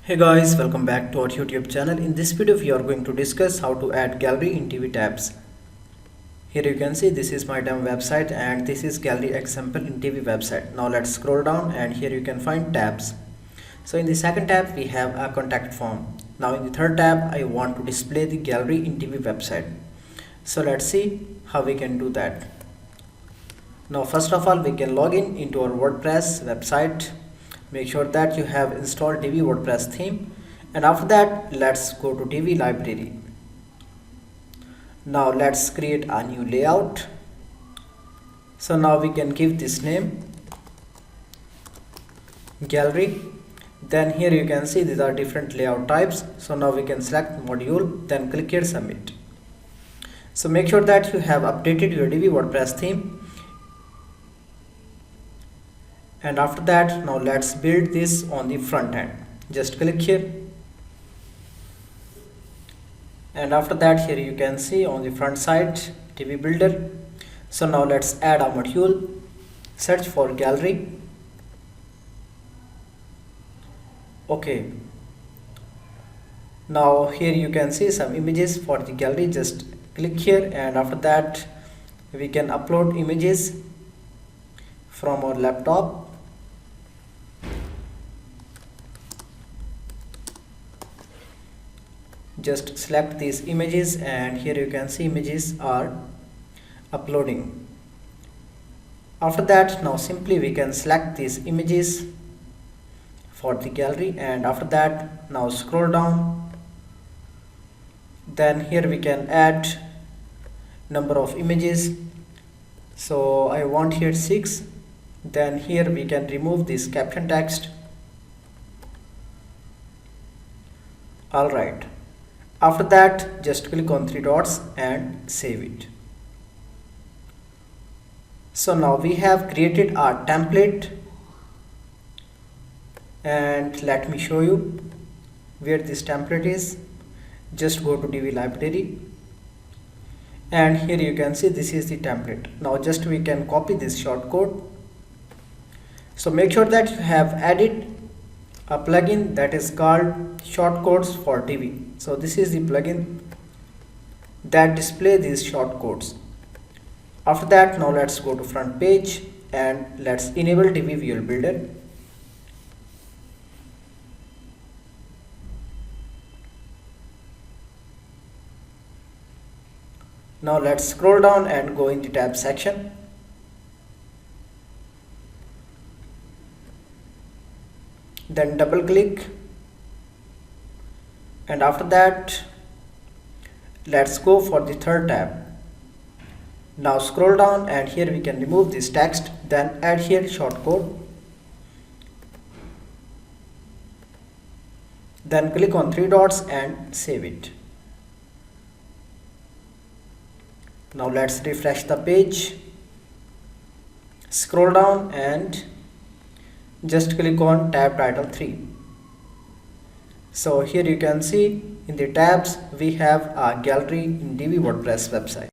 Hey guys, welcome back to our YouTube channel. In this video we are going to discuss how to add gallery in Divi tabs. Here you can see this is my demo website and this is gallery example in Divi website. Now let's scroll down and here you can find tabs. So in the second tab we have a contact form. Now in the third tab I want to display the gallery in Divi website. So let's see how we can do that. Now first of all we can log in into our WordPress website. Make sure that you have installed Divi WordPress theme, and after that let's go to Divi library. Now let's create a new layout. So now we can give this name gallery. Then here you can see these are different layout types. So now we can select module, then click here submit. So make sure that you have updated your Divi WordPress theme. And after that, now let's build this on the front end. Just click here. And after that, here you can see on the front side, Divi builder. So now let's add a module. Search for gallery. Okay. Now here you can see some images for the gallery. Just click here, and after that, we can upload images from our laptop. Just select these images and here you can see images are uploading. After that, now simply we can select these images for the gallery, and after that now scroll down. Then here we can add number of images. So I want here 6. Then here we can remove this caption text. Alright. After that, just click on 3 dots and save it. So now we have created our template, and let me show you where this template is. Just go to Divi library, and here you can see this is the template. Now just we can copy this shortcode. So make sure that you have added a plugin that is called shortcodes for Divi. So this is the plugin that display these shortcodes. After that, now let's go to front page and let's enable Divi Visual Builder. Now let's scroll down and go in the tab section. Then double click, and after that let's go for the third tab. Now scroll down and here we can remove this text, then add here shortcode, then click on 3 dots and save it. Now let's refresh the page, scroll down and just click on tab title 3. So here you can see in the tabs we have a gallery in Divi WordPress website.